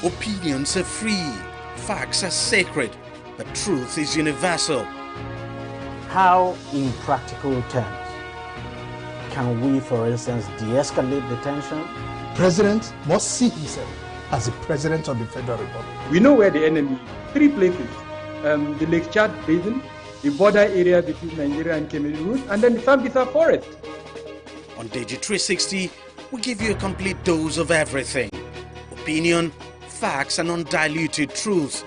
Opinions are free, facts are sacred, but truth is universal. How, in practical terms, can we, for instance, de-escalate the tension? President must see himself as the President of the Federal Republic. We know where the enemy is. 3 places. The Lake Chad Basin, the border area between Nigeria and Cameroon, and then the Sambisa Forest. On TV360, we give you a complete dose of everything. Opinion, facts, and undiluted truth.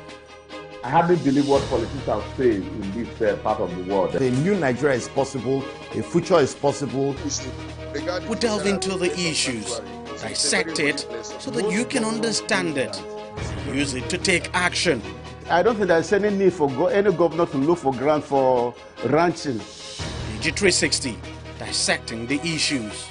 I hardly believe what politicians say in this part of the world. A new Nigeria is possible, a future is possible. We delve into the issues, dissect it so that you can understand it. Use it to take action. I don't think there's any need for any governor to look for grant for ranching. TV360, dissecting the issues.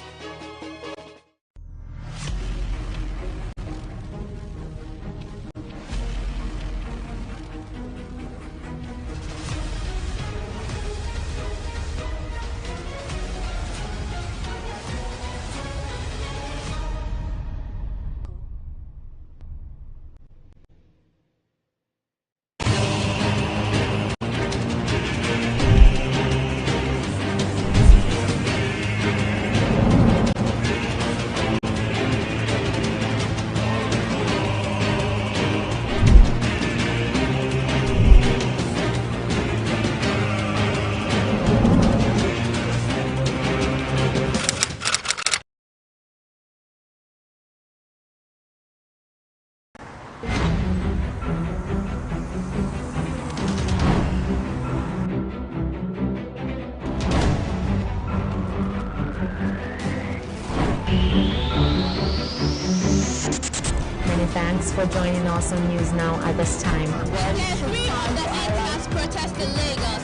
Thanks for joining us on News Now at this time. There's 3 of the Edmonds protest in Lagos.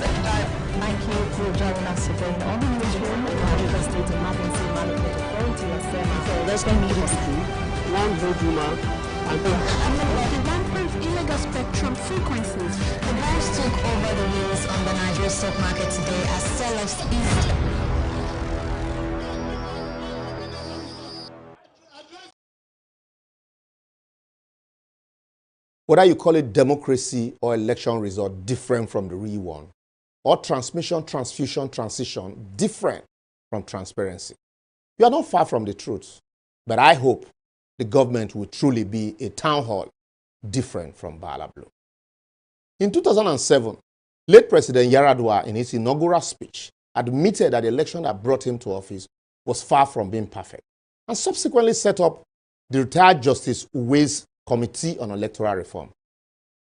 Thank you for joining us today on the newsroom. The State Emergency Management Authority of SEMA. So there's going to be one vote woman. The rampant illegal spectrum frequencies. The banks took over the wheels on the Nigerian stock market today as sellers eased. Whether you call it democracy or election result different from the real one, or transmission, transfusion, transition different from transparency. You are not far from the truth, but I hope the government will truly be a town hall different from Bala Blue. In 2007, late President Yaradua, in his inaugural speech, admitted that the election that brought him to office was far from being perfect, and subsequently set up the retired Justice Uwe's Committee on Electoral Reform.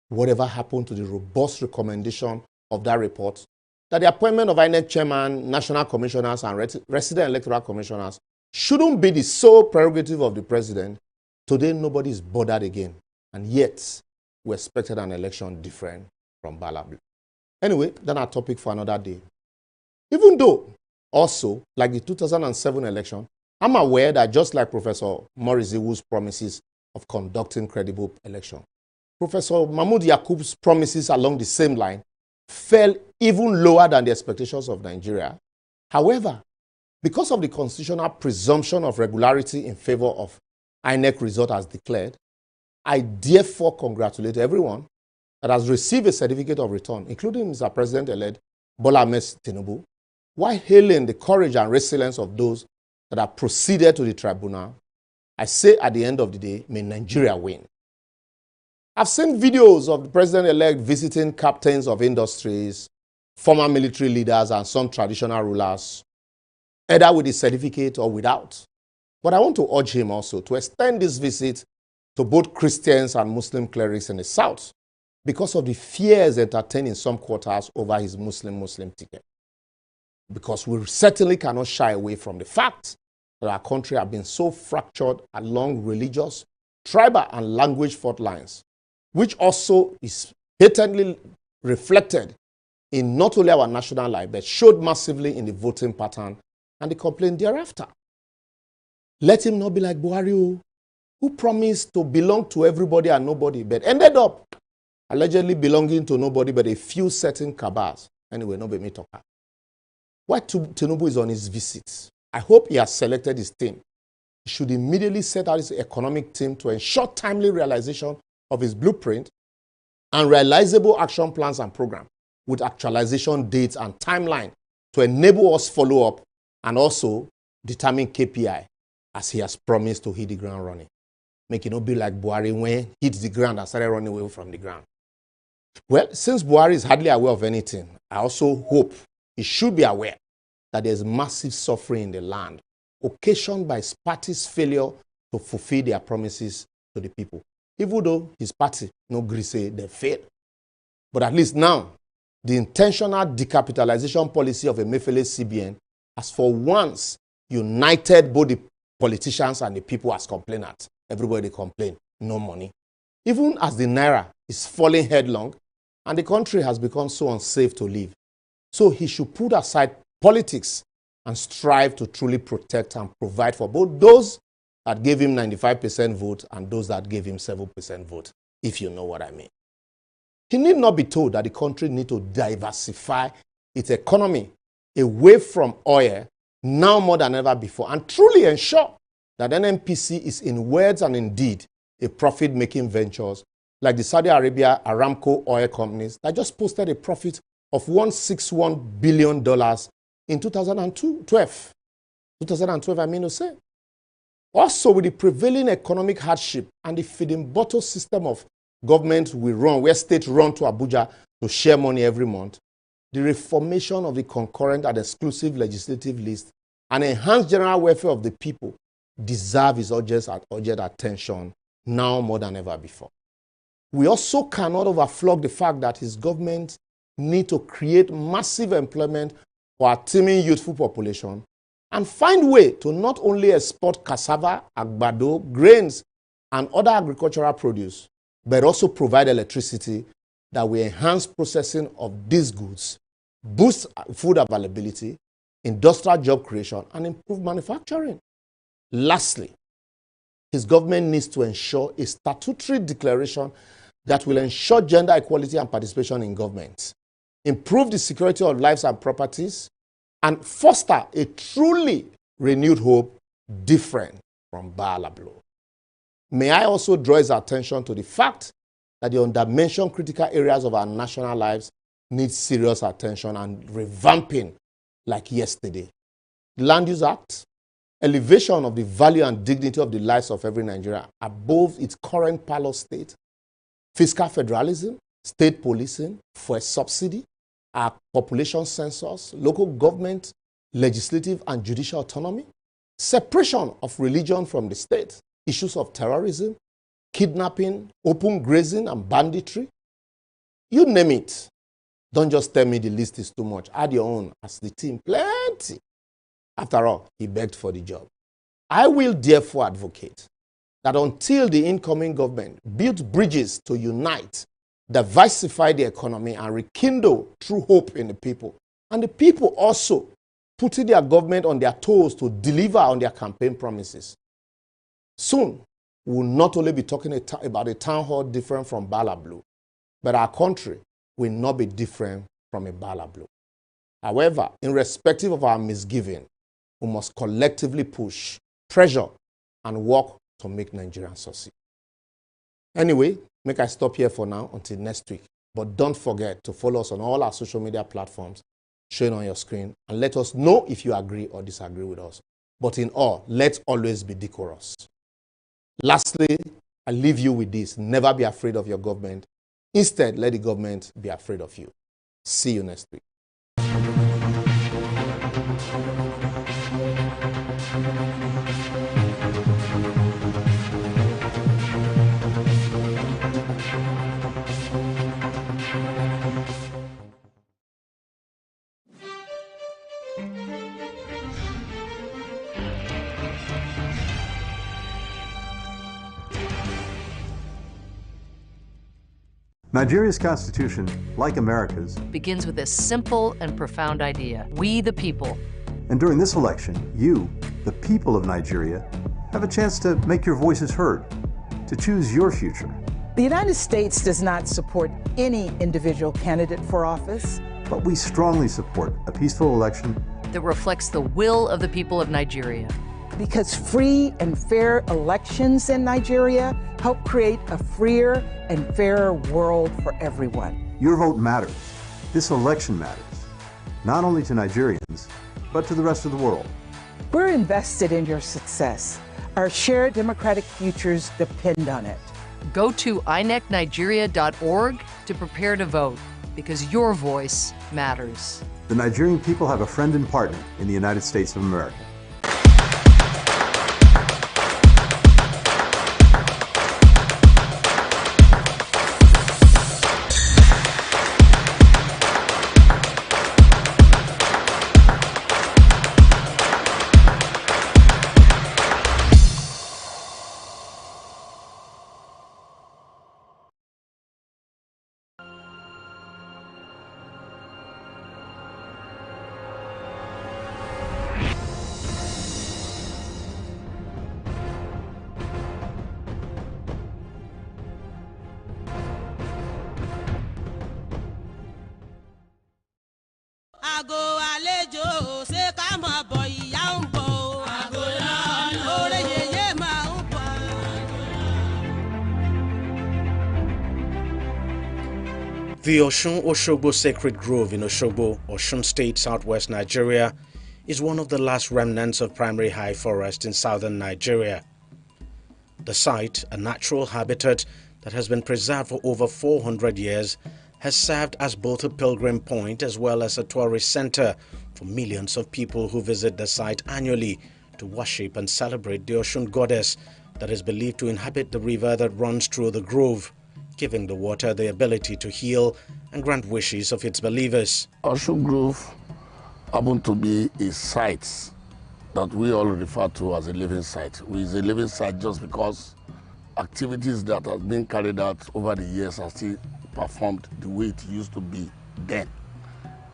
Whatever happened to the robust recommendation of that report that the appointment of INEC chairman, national commissioners, and resident electoral commissioners shouldn't be the sole prerogative of the president? Today, nobody is bothered again, and yet we expected an election different from Bala Blue. Anyway, that's our topic for another day. Even though, also, like the 2007 election, I'm aware that just like Professor Maurice Iwu's promises of conducting credible election, Professor Mahmoud Yakub's promises along the same line fell even lower than the expectations of Nigeria. However, because of the constitutional presumption of regularity in favor of INEC result as declared, I therefore congratulate everyone that has received a certificate of return, including Mr. President-elect Bola Ahmed Tinubu, while hailing the courage and resilience of those that have proceeded to the tribunal. I say at the end of the day, may Nigeria win. I've seen videos of the president-elect visiting captains of industries, former military leaders, and some traditional rulers, either with the certificate or without. But I want to urge him also to extend this visit to both Christians and Muslim clerics in the South because of the fears entertained in some quarters over his Muslim ticket. Because we certainly cannot shy away from the fact that our country has been so fractured along religious, tribal, and language fault lines, which also is patently reflected in not only our national life, but showed massively in the voting pattern and the complaint thereafter. Let him not be like Buhari, who promised to belong to everybody and nobody, but ended up allegedly belonging to nobody but a few certain cabals. Anyway, no be me talk. While Tinubu is on his visits, I hope he has selected his team. He should immediately set out his economic team to ensure timely realization of his blueprint and realizable action plans and programs with actualization dates and timeline to enable us follow up and also determine KPI as he has promised to hit the ground running. Make it not be like Buhari when he hit the ground and started running away from the ground. Well, since Buhari is hardly aware of anything, I also hope he should be aware that there's massive suffering in the land, occasioned by his party's failure to fulfill their promises to the people. Even though his party, no agree say they failed. But at least now, the intentional decapitalization policy of Emefiele's CBN has for once united both the politicians and the people as complainants. Everybody complain, no money. Even as the Naira is falling headlong and the country has become so unsafe to live. So he should put aside politics and strive to truly protect and provide for both those that gave him 95% vote and those that gave him 7% vote, if you know what I mean. He need not be told that the country needs to diversify its economy away from oil now more than ever before and truly ensure that NNPC is in words and in deed a profit-making ventures like the Saudi Arabia Aramco oil companies that just posted a profit of $161 billion in 2012. 2012, I mean to say. Also, with the prevailing economic hardship and the feeding bottle system of government we run, where states run to Abuja to share money every month, the reformation of the concurrent and exclusive legislative list and enhanced general welfare of the people deserve his urgent attention now more than ever before. We also cannot overflog the fact that his government need to create massive employment for our teeming youthful population and find way to not only export cassava, agbado, grains, and other agricultural produce, but also provide electricity that will enhance processing of these goods, boost food availability, industrial job creation, and improve manufacturing. Lastly, his government needs to ensure a statutory declaration that will ensure gender equality and participation in government, improve the security of lives and properties, and foster a truly renewed hope different from Balablo. May I also draw his attention to the fact that the undermentioned critical areas of our national lives need serious attention and revamping like yesterday. The Land Use Act, elevation of the value and dignity of the lives of every Nigerian above its current parlor state, fiscal federalism, state policing for a subsidy, our population census, local government, legislative and judicial autonomy, separation of religion from the state, issues of terrorism, kidnapping, open grazing and banditry. You name it. Don't just tell me the list is too much. Add your own as the team. Plenty. After all, he begged for the job. I will therefore advocate that until the incoming government builds bridges to unite, diversify the economy, and rekindle true hope in the people, and the people also putting their government on their toes to deliver on their campaign promises, soon we will not only be talking about a town hall different from Balablu, but our country will not be different from a Balablu. However, irrespective of our misgiving, we must collectively push, pressure, and work to make Nigerians succeed. Anyway, make I stop here for now until next week. But don't forget to follow us on all our social media platforms showing on your screen and let us know if you agree or disagree with us. But in all, let's always be decorous. Lastly, I leave you with this. Never be afraid of your government. Instead, let the government be afraid of you. See you next week. Nigeria's constitution, like America's, begins with this simple and profound idea: we the people. And during this election, you, the people of Nigeria, have a chance to make your voices heard, to choose your future. The United States does not support any individual candidate for office. But we strongly support a peaceful election that reflects the will of the people of Nigeria. because free and fair elections in Nigeria help create a freer and fairer world for everyone. Your vote matters. This election matters, not only to Nigerians, but to the rest of the world. We're invested in your success. Our shared democratic futures depend on it. Go to inecnigeria.org to prepare to vote, because your voice matters. The Nigerian people have a friend and partner in the United States of America. The Osun-Osogbo Sacred Grove in Osogbo, Osun State, southwest Nigeria, is one of the last remnants of primary high forest in southern Nigeria. The site, a natural habitat that has been preserved for over 400 years, has served as both a pilgrim point as well as a tourist center for millions of people who visit the site annually to worship and celebrate the Osun goddess that is believed to inhabit the river that runs through the grove, giving the water the ability to heal and grant wishes of its believers. Osun Grove happened to be a site that we all refer to as a living site. It's a living site just because activities that have been carried out over the years are still performed the way it used to be then.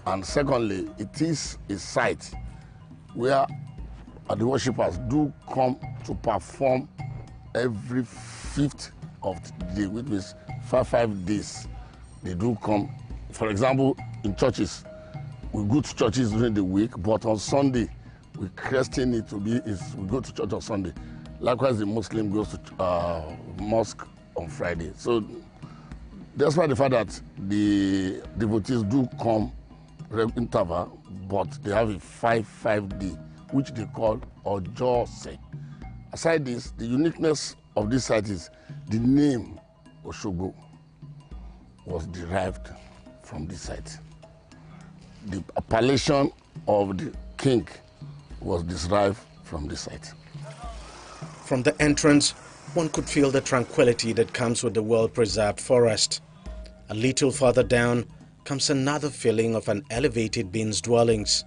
And secondly, it is a site where the worshippers do come to perform every 5th of the day, which means 5 days. They do come. For example, in churches, we go to churches during the week, but on Sunday, we christen it to be, we go to church on Sunday. Likewise, the Muslim goes to mosque on Friday. So despite the fact that the devotees do come interval, but they have a 5 day, which they call Ojose. Aside this, the uniqueness of this site is the name Osogbo was derived from this site. The appellation of the king was derived from this site. From the entrance, one could feel the tranquility that comes with the well-preserved forest. A little further down comes another feeling of an elevated being's dwellings.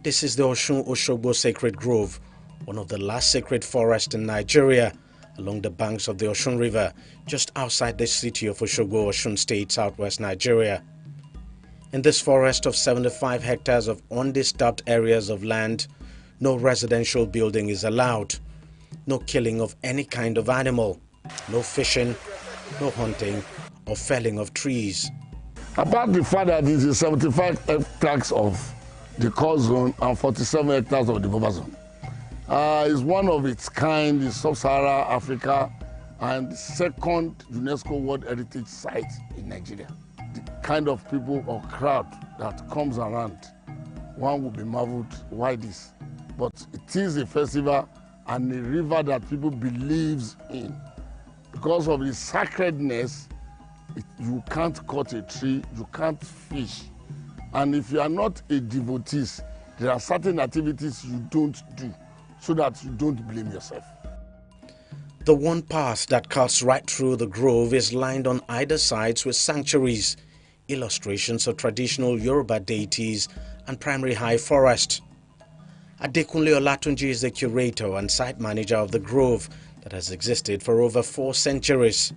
This is the Osun-Osogbo Sacred Grove, one of the last sacred forests in Nigeria, along the banks of the Osun River, just outside the city of Osogbo, Osun State, southwest Nigeria. In this forest of 75 hectares of undisturbed areas of land, no residential building is allowed, no killing of any kind of animal, no fishing, no hunting or felling of trees. Apart the fact that it is 75 hectares of the core zone and 47 hectares of the buffer zone, is one of its kind in sub-Saharan Africa and the second UNESCO World Heritage Site in Nigeria. The kind of people or crowd that comes around, one will be marveled why this. But it is a festival and a river that people believes in. Because of the sacredness, you can't cut a tree, you can't fish. And if you are not a devotee, there are certain activities you don't do so that you don't blame yourself. The one path that cuts right through the grove is lined on either sides with sanctuaries, illustrations of traditional Yoruba deities and primary high forest. Adekunle Olatunji is the curator and site manager of the grove that has existed for over 4 centuries.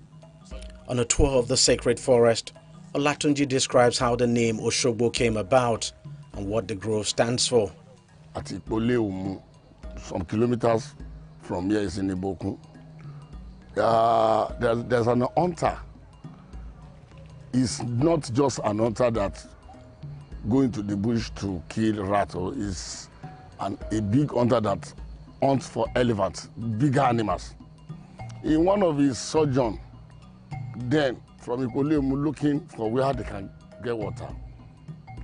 On a tour of the sacred forest, Olatunji describes how the name Osogbo came about and what the grove stands for. At Ipole, some kilometers from here is in Iboku. There's an hunter. It's not just an hunter that going to the bush to kill rat, or is a big hunter that hunt for elephants, bigger animals. In one of his sojourn, then from Ikolemu looking for where they can get water,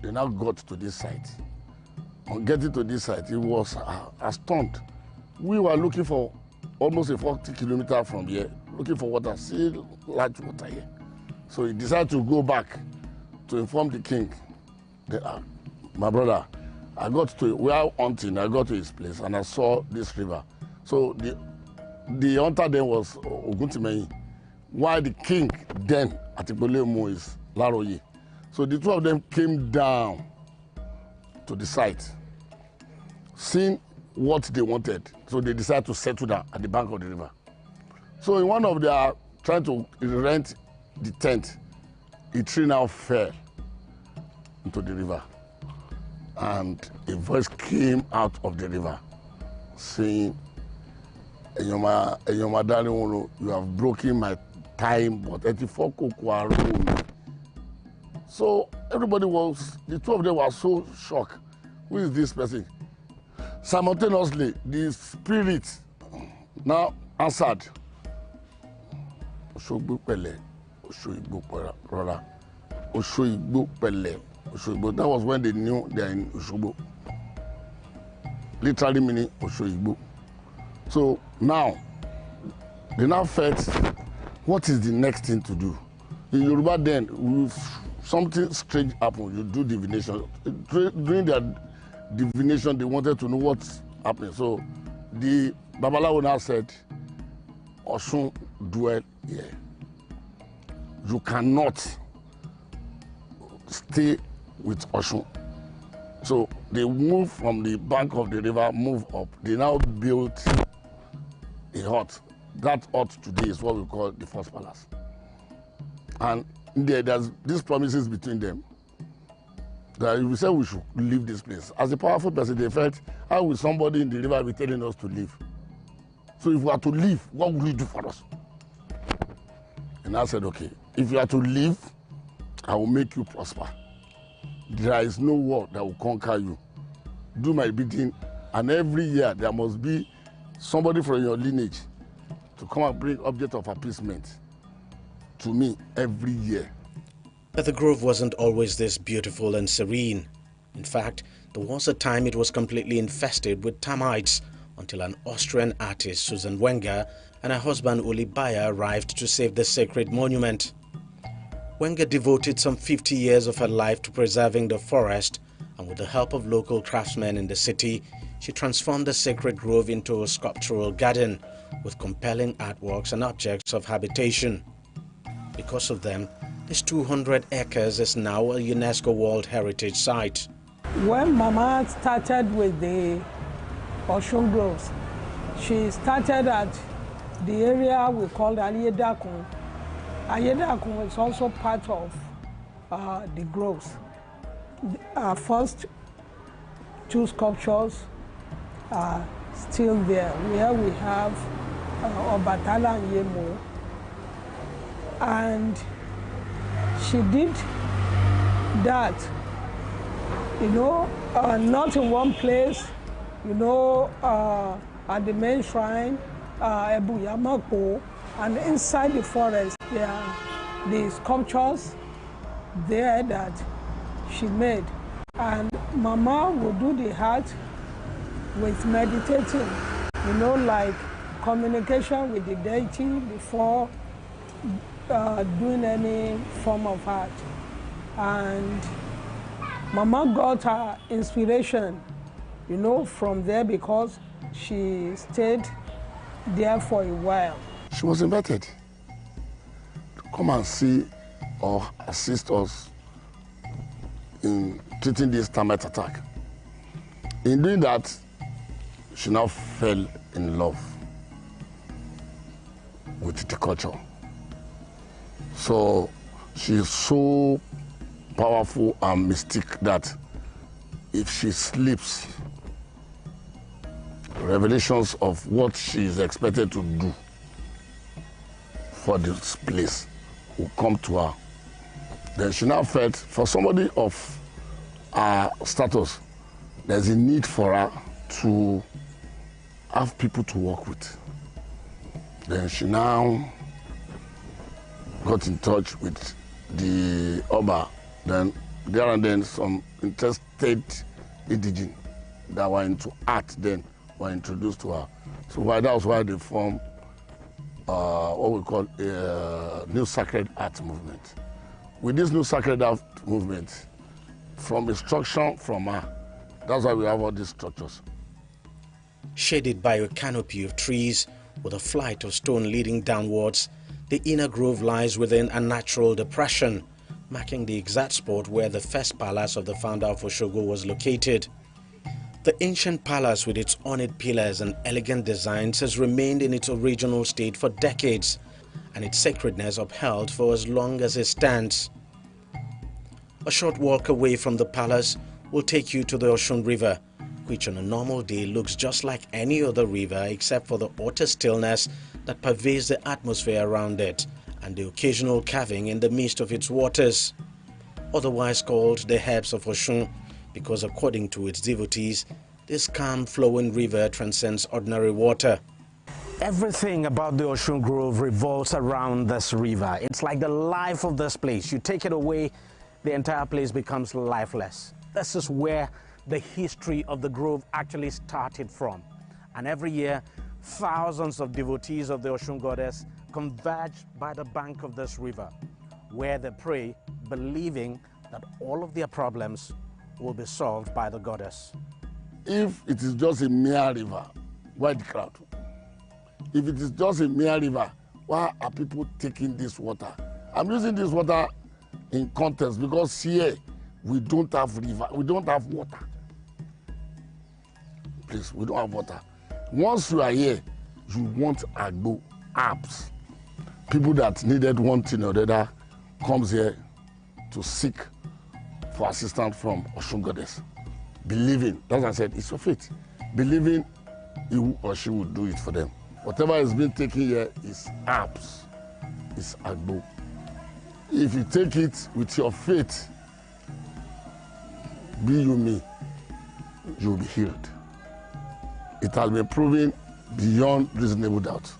they now got to this site. On getting to this site, he was astounded. We were looking for almost a 40 kilometers from here, looking for water, see large water here. So he decided to go back to inform the king that, my brother, we are hunting, I got to his place and I saw this river. So the hunter then was Oguntimeyin, while the king then at Ikolemu is Laroye. So the two of them came down to the site, seeing what they wanted. So they decided to settle down at the bank of the river. So in one of their trying to rent the tent, a tree now fell into the river. And a voice came out of the river saying, Enyoma Daniel, you have broken my time, but 84 kokwa. So everybody the two of them were so shocked. Who is this person? Simultaneously, the spirit now answered, Oshogbo Pele, Oshoigbo Rola, Oshoigbo Pele, Oshoigbo. That was when they knew they are in Oshogbo. Literally meaning Oshoigbo. So now, they now felt, what is the next thing to do? In Yoruba then, something strange happened, you do divination. During their divination, they wanted to know what's happening. So the Babalawo now said, Osun dwell here. You cannot stay with Osun. So they moved from the bank of the river, moved up. They now built a hut. That hut today is what we call the first palace. And there's these promises between them that we said we should leave this place. As a powerful person, they felt, how will somebody in the river be telling us to leave? So if we are to leave, what will you do for us? And I said, okay, if you are to leave, I will make you prosper. There is no war that will conquer you. Do my bidding, and every year there must be somebody from your lineage to come and bring object of appeasement to me every year. But the grove wasn't always this beautiful and serene. In fact, there was a time it was completely infested with termites until an Austrian artist, Susan Wenger, and her husband Uli Bayer arrived to save the sacred monument. Wenger devoted some 50 years of her life to preserving the forest, and with the help of local craftsmen in the city, she transformed the sacred grove into a sculptural garden with compelling artworks and objects of habitation. Because of them, this 200 acres is now a UNESCO World Heritage Site. When Mama started with the Osun Groves, she started at the area we called Ayedakun. Ayedakun is also part of the groves. Our first two sculptures are still there, where we have Obatala and Yemo. And she did that, not in one place, at the main shrine, Ebu Yamako, and inside the forest, there are the sculptures there that she made. And Mama would do the heart with meditating, like communication with the deity before doing any form of art. And Mama got her inspiration, from there, because she stayed there for a while. She was invited to come and see or assist us in treating this termite attack. In doing that, she now fell in love with the culture. So she's so powerful and mystic that if she sleeps, revelations of what she is expected to do for this place will come to her. Then she now felt, for somebody of her status, there's a need for her to have people to work with. Then she now got in touch with the Oba. Then there and then some interstate indigenous that were into art then were introduced to her. So that was why they formed what we call a new sacred art movement. With this new sacred art movement, from instruction from her, that's why we have all these structures. Shaded by a canopy of trees with a flight of stone leading downwards, the inner grove lies within a natural depression, marking the exact spot where the first palace of the founder of Osogbo was located. The ancient palace with its ornate pillars and elegant designs has remained in its original state for decades, and its sacredness upheld for as long as it stands. A short walk away from the palace will take you to the Osun River, which on a normal day looks just like any other river except for the utter stillness that pervades the atmosphere around it and the occasional calving in the midst of its waters. Otherwise called the Herbs of Osun, because according to its devotees, this calm flowing river transcends ordinary water. Everything about the Osun Grove revolves around this river. It's like the life of this place. You take it away, the entire place becomes lifeless. This is where the history of the grove actually started from. And every year, thousands of devotees of the Osun goddess converge by the bank of this river, where they pray, believing that all of their problems will be solved by the goddess. If it is just a mere river, why the crowd? If it is just a mere river, why are people taking this water? I'm using this water in context because here we don't have river, we don't have water. Please, we don't have water. Once you are here, you want agbo, herbs. People that needed one thing or the other comes here to seek for assistance from Osun goddess. Believing, as I said, it's your faith. Believing he or she will do it for them. Whatever is being taken here is herbs, is agbo. If you take it with your faith, be you me, you will be healed. It has been proven beyond reasonable doubt.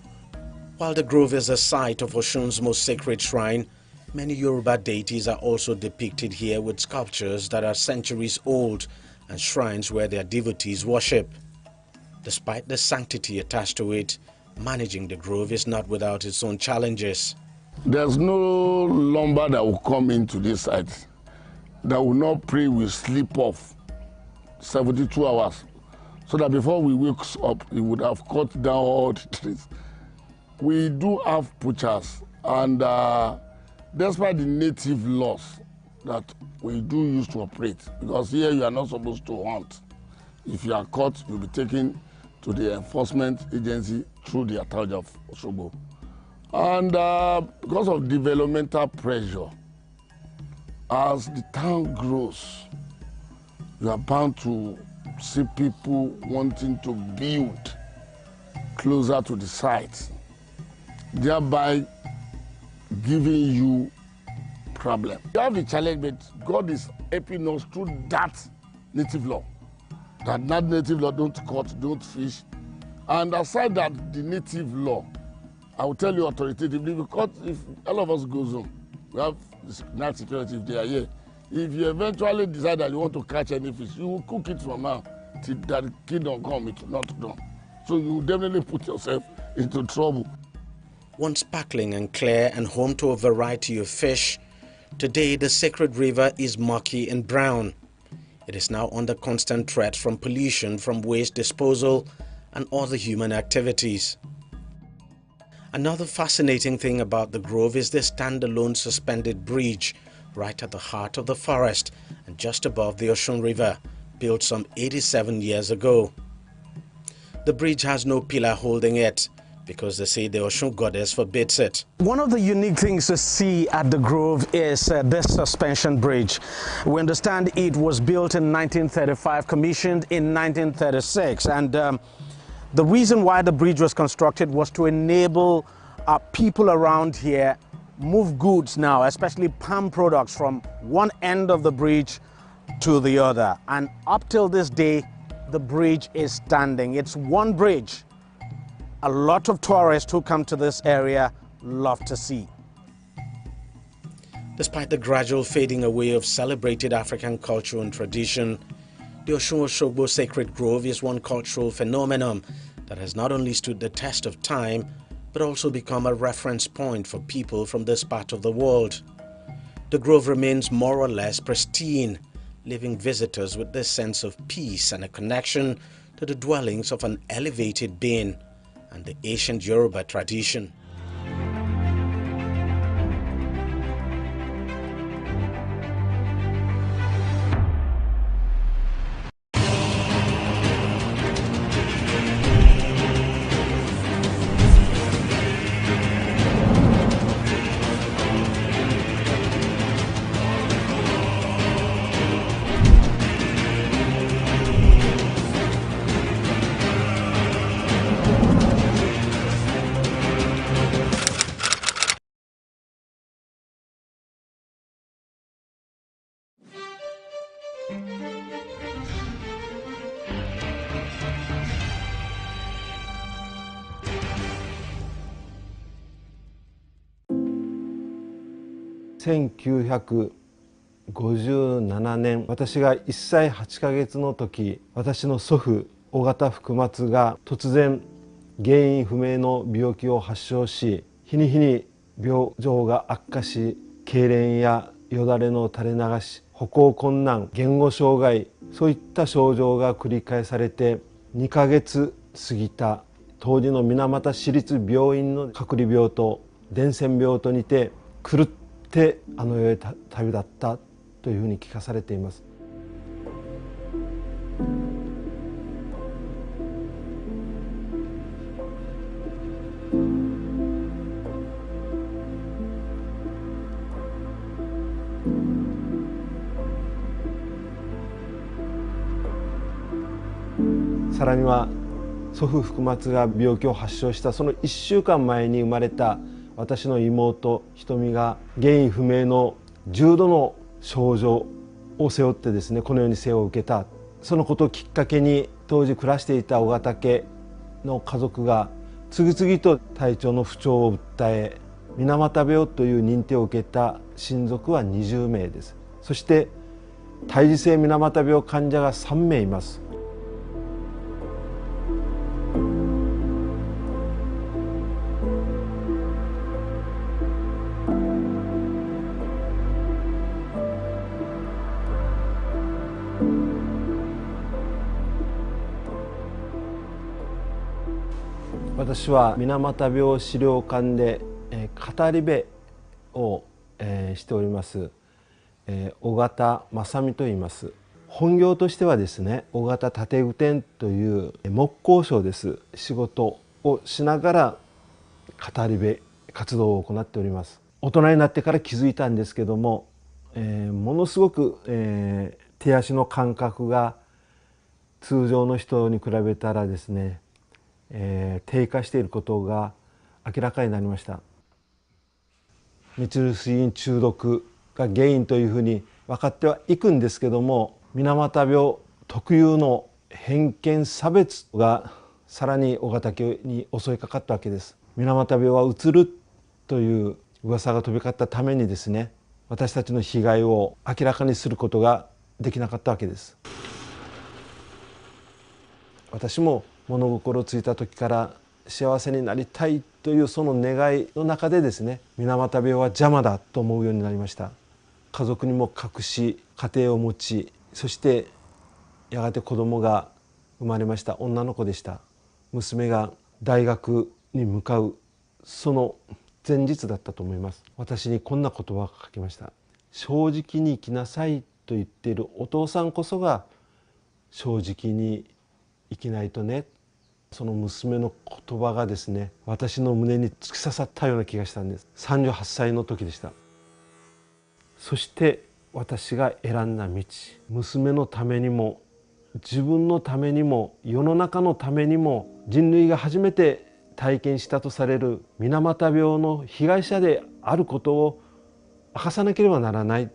While the grove is the site of Osun's most sacred shrine, many Yoruba deities are also depicted here with sculptures that are centuries old and shrines where their devotees worship. Despite the sanctity attached to it, managing the grove is not without its own challenges. There's no lumber that will come into this site that will not pray will sleep off 72 hours. So that before we wake up, we would have cut down all the trees. We do have butchers, and despite the native laws that we do use to operate, because here you are not supposed to hunt. If you are caught, you'll be taken to the enforcement agency through the authority of Osogbo. And because of developmental pressure, as the town grows, you are bound to see people wanting to build closer to the site, thereby giving you problem. You have the challenge, but God is helping us through that native law. That native law, don't cut, don't fish. And aside that, the native law, I will tell you authoritatively, because if all of us goes home, we have night security if they are here. If you eventually decide that you want to catch any fish, you will cook it from now till that kingdom come, it will not done. So you will definitely put yourself into trouble. Once sparkling and clear and home to a variety of fish, today the sacred river is murky and brown. It is now under constant threat from pollution from waste disposal and other human activities. Another fascinating thing about the grove is the standalone suspended bridge right at the heart of the forest and just above the Osun River, built some 87 years ago. The bridge has no pillar holding it because they say the Osun goddess forbids it. One of the unique things to see at the Grove is this suspension bridge. We understand it was built in 1935, commissioned in 1936, and the reason why the bridge was constructed was to enable people around here move goods now, especially palm products, from one end of the bridge to the other. And up till this day, the bridge is standing. It's one bridge a lot of tourists who come to this area love to see. Despite the gradual fading away of celebrated African culture and tradition, the Osun-Osogbo Sacred Grove is one cultural phenomenon that has not only stood the test of time, but also become a reference point for people from this part of the world. The grove remains more or less pristine, leaving visitors with this sense of peace and a connection to the dwellings of an elevated being and the ancient Yoruba tradition.1957年、私が1歳8ヶ月の時、私の祖父尾形福松が突然原因不明の病気を発症し、日に日に病状が悪化し、痙攣やよだれの垂れ流し、歩行困難、言語障害、そういった症状が繰り返されて2ヶ月過ぎた当時の水俣市立病院の隔離病棟、伝染病棟にて狂ってあの世へ旅立ったというふうに聞かされています。さらには祖父福松が病気を発症したその1週間前に生まれた私の妹ひとみが原因不明の重度の症状を背負ってですね、この世に生を受けた。そのことをきっかけに当時暮らしていた尾形家の家族が次々と体調の不調を訴え、水俣病という認定を受けた親族は20名です。そして胎児性水俣病患者が3名います。私は水俣病資料館で語り部をしております尾形正美と言います。本業としてはですね、尾形建具店という木工商です。仕事をしながら語り部活動を行っております。大人になってから気づいたんですけども、ものすごく、手足の感覚が通常の人に比べたらですね、低下していることが明らかになりました。メチル水銀中毒が原因というふうに分かってはいくんですけども、水俣病特有の偏見差別がさらに尾形家に襲いかかったわけです。水俣病はうつるという噂が飛び交ったためにですね、私たちの被害を明らかにすることができなかったわけです。私も物心ついた時から幸せになりたいというその願いの中でですね、水俣病は邪魔だと思うようになりました。家族にも隠し、家庭を持ち、そしてやがて子供が生まれました。女の子でした。娘が大学に向かうその前日だったと思います。私にこんな言葉が書きました。正直に生きなさいと言っているお父さんこそが正直に生きないとね。その娘の言葉がですね、私の胸に突き刺さったような気がしたんです。38歳の時でした。そして私が選んだ道、娘のためにも自分のためにも世の中のためにも、人類が初めて体験したとされる水俣病の被害者であることを明かさなければならない。」。 。 。 。。。。。。。。。。。。。。。。。。。。。。。。。。。。。。。。。。。。。。。。。。。。。。。。。。。。。。。。。。。。。。。。。。。。。。。。。。。。。。。。。。。。。。。。。。。。。。。。。。。。。。。。。。。。。。。。。。。。。。。。。。。。。。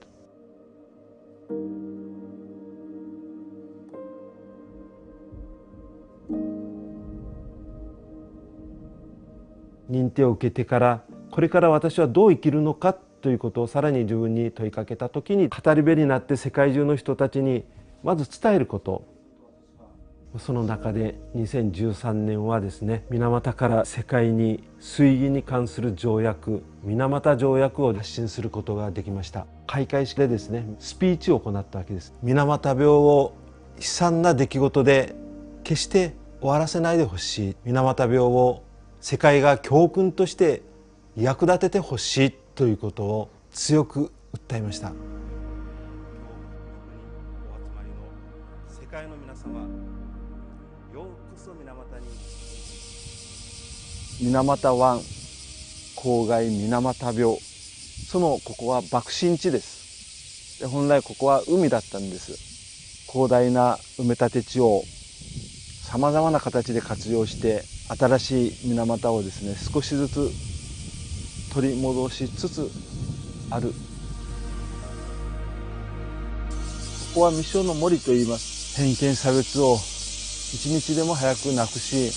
認定を受けてからこれから私はどう生きるのかということをさらに自分に問いかけた時に語り部になって世界中の人たちにまず伝えること、その中で2013年はですね、水俣から世界に水銀に関する条約、水俣条約を発信することができました。開会式でですね、スピーチを行ったわけです。水俣病を悲惨な出来事で決して終わらせないでほしい。水俣病を世界が教訓として役立ててほしいということを強く訴えました。世界の皆様、ようこそ水俣に。水俣湾郊外水俣病、ここは爆心地です。で、本来ここは海だったんです。広大な埋め立て地をさまざまな形で活用して新しい水俣をですね、少しずつ取り戻しつつある。ここは未生の森といいます。偏見差別を一日でも早くなくし、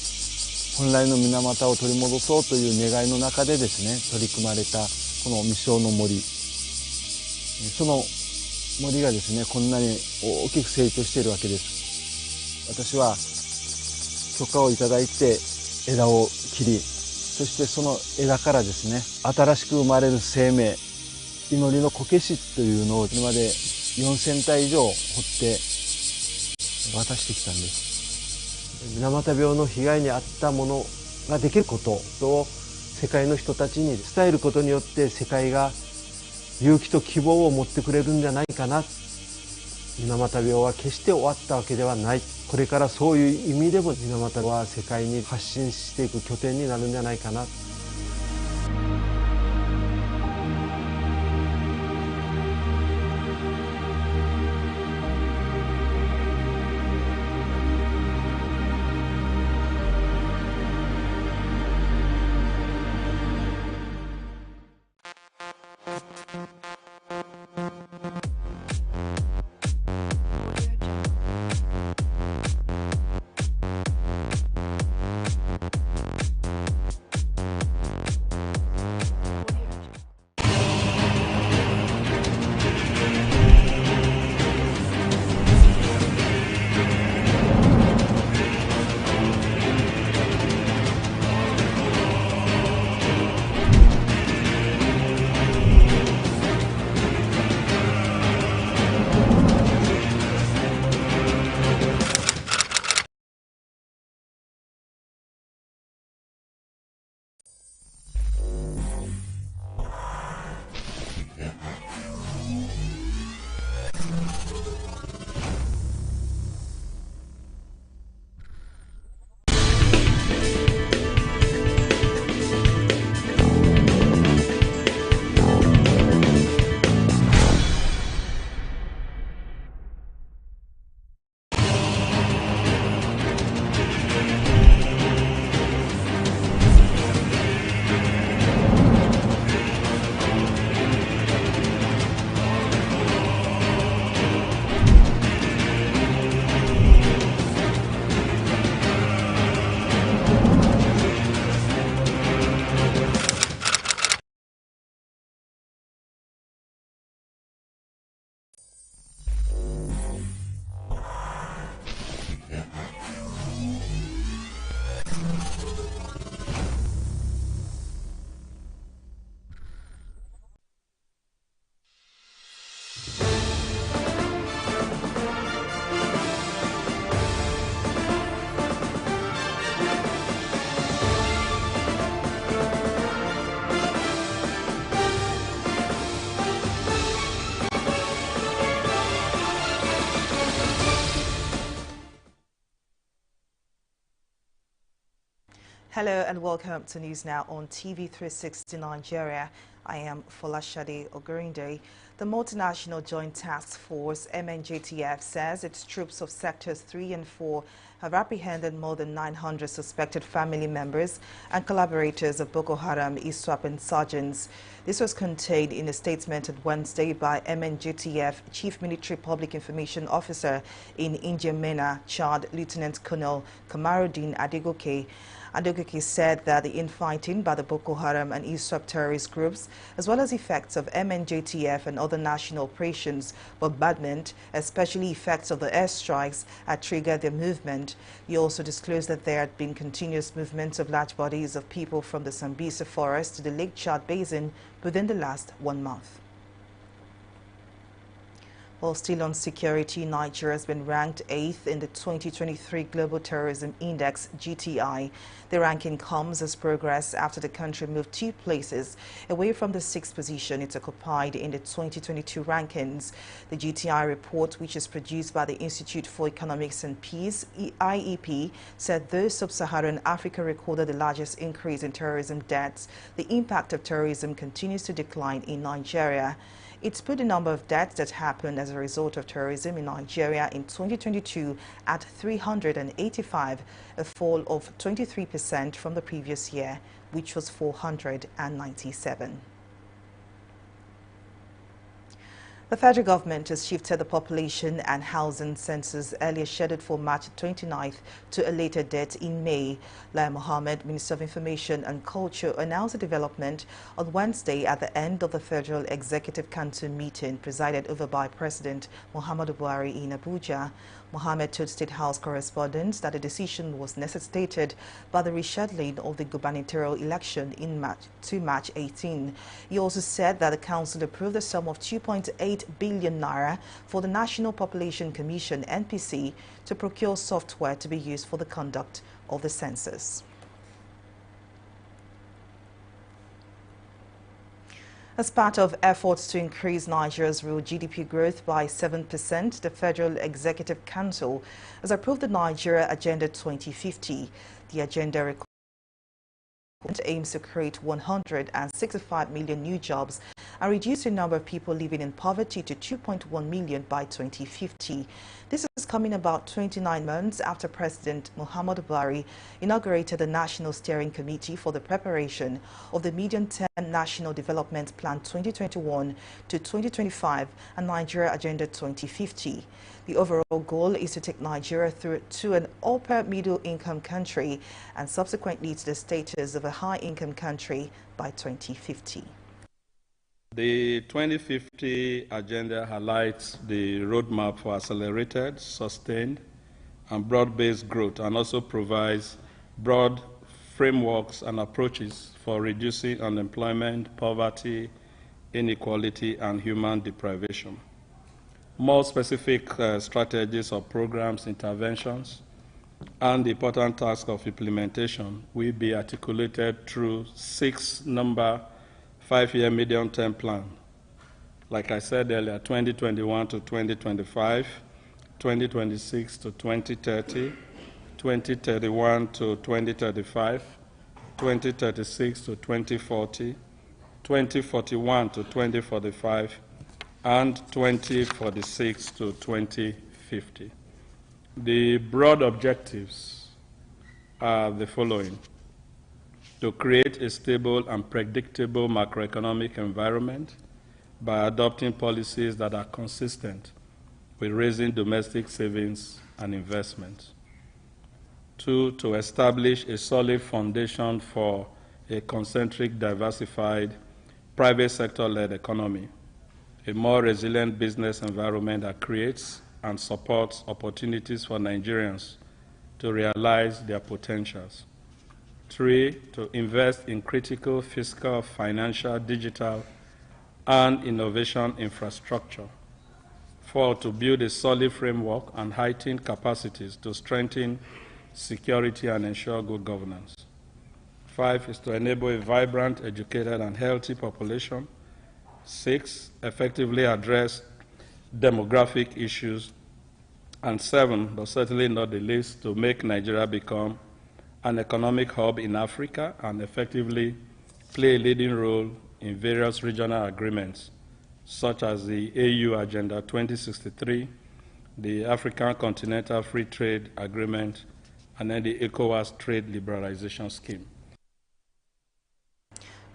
本来の水俣を取り戻そうという願いの中でですね、取り組まれたこの未生の森、その森がですね、こんなに大きく成長しているわけです。私は許可をいただいて枝を切り、そしてその枝からですね、新しく生まれる生命、祈りのこけしというのを今まで4000体以上掘って渡してきたんです。水俣病の被害に遭ったものができることを世界の人たちに伝えることによって、世界が勇気と希望を持ってくれるんじゃないかな。水俣病は決して終わったわけではない。これからそういう意味でも水俣は世界に発信していく拠点になるんじゃないかな。Hello and welcome to News Now on TV360 Nigeria. I am Folashade Ogurinde. The multinational Joint Task Force MNJTF says its troops of Sectors 3 and 4 have apprehended more than 900 suspected family members and collaborators of Boko Haram, ISWAP insurgents. This was contained in a statement on Wednesday by MNJTF Chief Military Public Information Officer in N'Djamena, Chad, Lieutenant Colonel Kamaruddin Adegoke. Adegoke said that the infighting by the Boko Haram and ISWAP terrorist groups, as well as effects of MNJTF and other national operations, bombardment, especially effects of the airstrikes, had triggered their movement. He also disclosed that there had been continuous movements of large bodies of people from the Sambisa forest to the Lake Chad Basin within the last 1 month. While still on security, Nigeria has been ranked 8th in the 2023 Global Terrorism Index, GTI. The ranking comes as progress after the country moved 2 places away from the 6th position it occupied in the 2022 rankings. The GTI report, which is produced by the Institute for Economics and Peace, IEP, said though sub-Saharan Africa recorded the largest increase in terrorism deaths, the impact of terrorism continues to decline in Nigeria. It's put the number of deaths that happened as a result of terrorism in Nigeria in 2022 at 385, a fall of 23% from the previous year, which was 497. The federal government has shifted the population and housing census earlier scheduled for March 29th to a later date in May. Lai Mohammed, Minister of Information and Culture, announced the development on Wednesday at the end of the Federal Executive Council meeting presided over by President Muhammadu Buhari in Abuja. Mohammed told State House correspondents that the decision was necessitated by the rescheduling of the gubernatorial election in March 18. He also said that the council approved a sum of 2.8 billion naira for the National Population Commission (NPC) to procure software to be used for the conduct of the census. As part of efforts to increase Nigeria's real GDP growth by 7%, the Federal Executive Council has approved the Nigeria Agenda 2050. The agenda aims to create 165 million new jobs and reduce the number of people living in poverty to 2.1 million by 2050. This is coming about 29 months after President Muhammadu Buhari inaugurated the National Steering Committee for the preparation of the Medium-Term National Development Plan 2021 to 2025 and Nigeria Agenda 2050. The overall goal is to take Nigeria through to an upper middle income country and subsequently to the status of a high income country by 2050. The 2050 agenda highlights the roadmap for accelerated, sustained, and broad-based growth, and also provides broad frameworks and approaches for reducing unemployment, poverty, inequality, and human deprivation. More specific strategies or programs, interventions, and the important task of implementation will be articulated through 6-number 5-year medium-term plan. Like I said earlier, 2021 to 2025, 2026 to 2030, 2031 to 2035, 2036 to 2040, 2041 to 2045, and 2046 to 2050. The broad objectives are the following: to create a stable and predictable macroeconomic environment by adopting policies that are consistent with raising domestic savings and investment. 2, to establish a solid foundation for a concentric, diversified, private sector-led economy, a more resilient business environment that creates and supports opportunities for Nigerians to realize their potentials. 3, to invest in critical fiscal, financial, digital, and innovation infrastructure. 4, to build a solid framework and heighten capacities to strengthen security and ensure good governance. 5 is to enable a vibrant, educated, and healthy population. 6, effectively address demographic issues. And 7, but certainly not the least, to make Nigeria become an economic hub in Africa and effectively play a leading role in various regional agreements, such as the AU Agenda 2063, the African Continental Free Trade Agreement, and then the ECOWAS Trade Liberalization Scheme.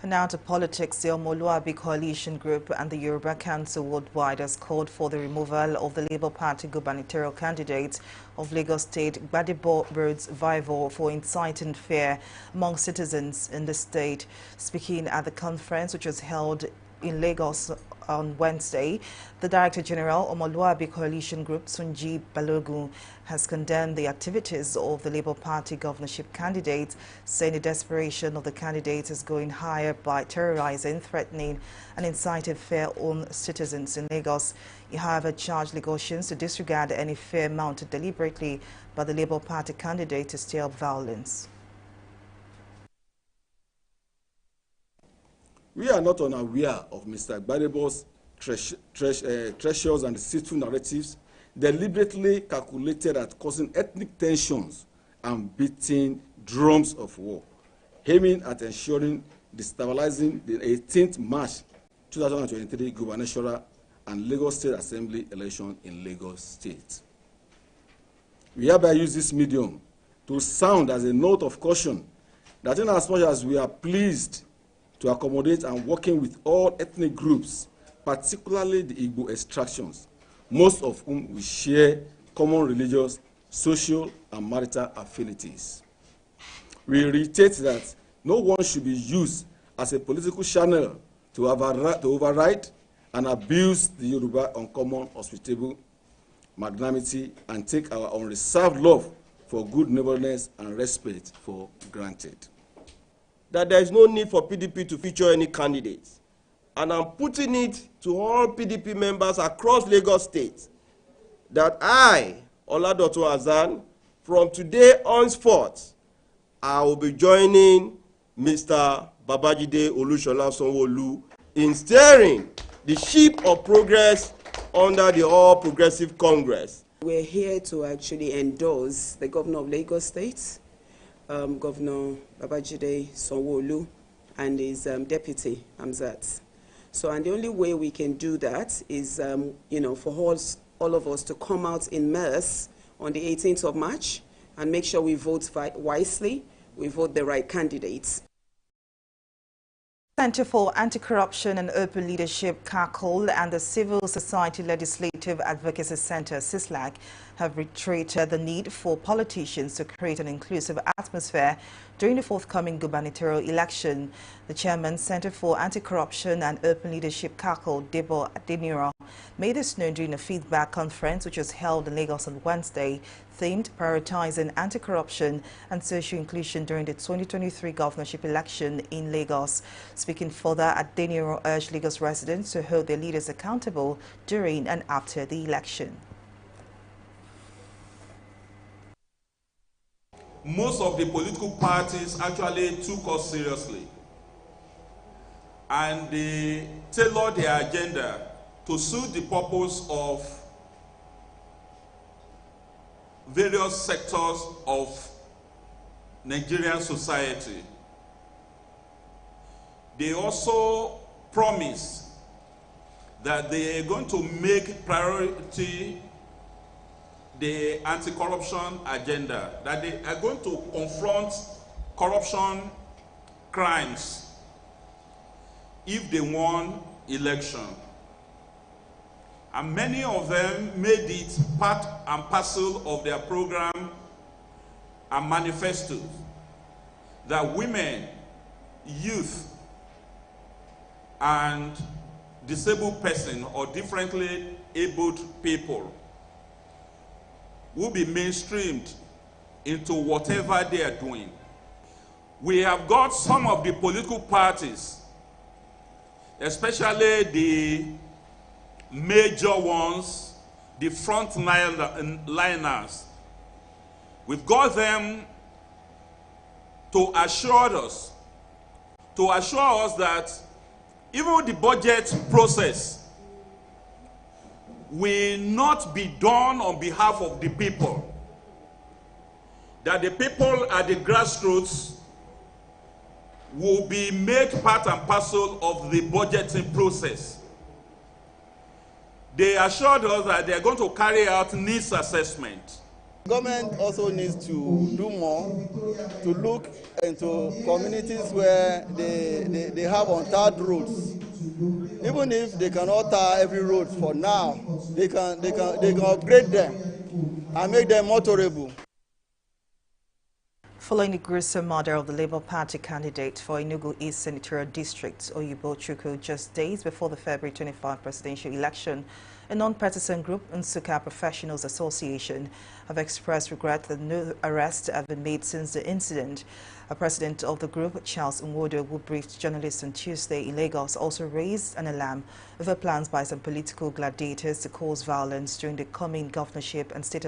Now to politics, the Omoluabi Coalition Group and the Yoruba Council Worldwide has called for the removal of the Labour Party gubernatorial candidate of Lagos State, Gbadebo Roads Vival, for inciting fear among citizens in the state. Speaking at the conference, which was held in Lagos on Wednesday, the Director General Omoluabi Coalition Group, Sunji Balogun, has condemned the activities of the Labour Party governorship candidate, saying the desperation of the candidate is going higher by terrorizing, threatening and inciting fear on citizens in Lagos. He, however, charged Lagosians to disregard any fear mounted deliberately by the Labour Party candidate to stir up violence. We are not unaware of Mr. Gbadebo's treasures and deceitful narratives deliberately calculated at causing ethnic tensions and beating drums of war, aiming at ensuring destabilizing the 18th March 2023 gubernatorial and Lagos State Assembly election in Lagos State. We hereby use this medium to sound as a note of caution that in as much as we are pleased to accommodate and working with all ethnic groups, particularly the Igbo extractions, most of whom we share common religious, social, and marital affinities. We reiterate that no one should be used as a political channel to override and abuse the Yoruba uncommon hospitable magnanimity and take our unreserved love for good neighborliness and respect for granted. That there is no need for PDP to feature any candidates. And I'm putting it to all PDP members across Lagos State that I, Oladoto Azan, from today henceforth, I will be joining Mr. Babajide Olushola Sanwo-Olu in steering the ship of progress under the All Progressive Congress. We're here to actually endorse the governor of Lagos State, Governor Babajide Sanwo-Olu, and his deputy, Hamzat. So, and the only way we can do that is, for all of us to come out in mass on the 18th of March and make sure we vote wisely, we vote the right candidates. Center for Anti-Corruption and Open Leadership, CACOL, and the Civil Society Legislative Advocacy Center, CISLAC, have reiterated the need for politicians to create an inclusive atmosphere during the forthcoming gubernatorial election. The chairman, Center for Anti-Corruption and Open Leadership, CACOL, Debo Adeniro, made this known during a feedback conference which was held in Lagos on Wednesday, themed prioritizing anti-corruption and social inclusion during the 2023 governorship election in Lagos. Speaking further, Adeniro urged Lagos residents to hold their leaders accountable during and after the election. Most of the political parties actually took us seriously, and they tailored their agenda to suit the purpose of various sectors of Nigerian society. They also promised that they are going to make priority the anti-corruption agenda, that they are going to confront corruption crimes if they won election. And many of them made it part and parcel of their program and manifestos that women, youth, and disabled persons or differently abled people will be mainstreamed into whatever they are doing. We have got some of the political parties, especially the major ones, the frontliners. We've got them to assure us that even the budget process will not be done on behalf of the people. That the people at the grassroots will be made part and parcel of the budgeting process. They assured us that they are going to carry out needs assessment Government also needs to do more to look into communities where they have untarred roads. Even if they cannot tar every road for now, they can upgrade them and make them motorable. Following the gruesome murder of the Labour Party candidate for Enugu East Senatorial District, Oyibo Chukwu, just days before the February 25 presidential election, a non-partisan group, Nsukka Professionals Association, have expressed regret that no arrests have been made since the incident. A president of the group, Charles Nwodo, who briefed journalists on Tuesday in Lagos, also raised an alarm over plans by some political gladiators to cause violence during the coming governorship and State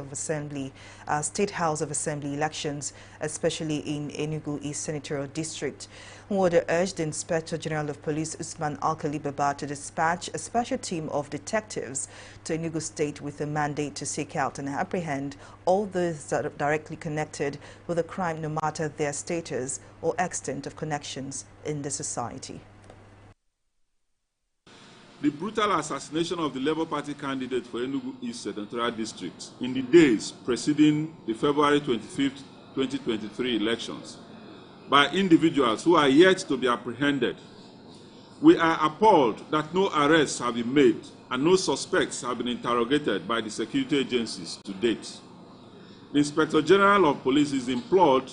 House of Assembly elections, especially in Enugu East Senatorial District. Nwodo urged the Inspector General of Police, Usman Alkali Baba, to dispatch a special team of detectives to Enugu State with a mandate to seek out and apprehend all those that are directly connected with the crime, no matter their status or extent of connections in the society. The brutal assassination of the Labour Party candidate for Enugu East Senatorial District in the days preceding the February 25, 2023 elections by individuals who are yet to be apprehended. We are appalled that no arrests have been made and no suspects have been interrogated by the security agencies to date. The Inspector General of Police is implored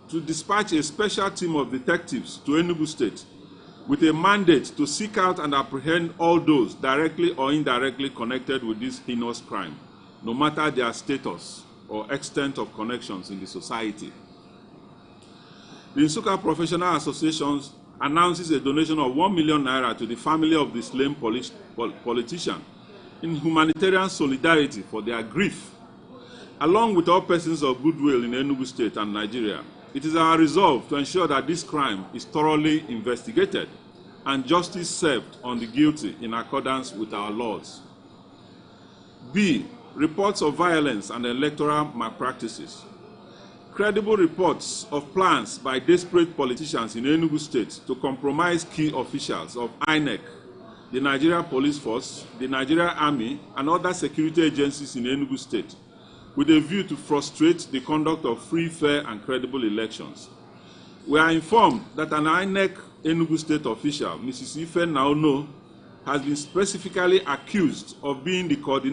to dispatch a special team of detectives to Enugu State with a mandate to seek out and apprehend all those directly or indirectly connected with this heinous crime, no matter their status or extent of connections in the society. The Nsukka Professional Associations announces a donation of 1 million naira to the family of the slain politician in humanitarian solidarity for their grief, along with all persons of goodwill in Enugu State and Nigeria. It is our resolve to ensure that this crime is thoroughly investigated and justice served on the guilty in accordance with our laws. B. Reports of violence and electoral malpractices. Credible reports of plans by desperate politicians in Enugu State to compromise key officials of INEC, the Nigeria Police Force, the Nigeria Army, and other security agencies in Enugu State, with a view to frustrate the conduct of free, fair, and credible elections. We are informed that an INEC Enugu State official, Mrs. Ife Naono, has been specifically accused of being the coordinator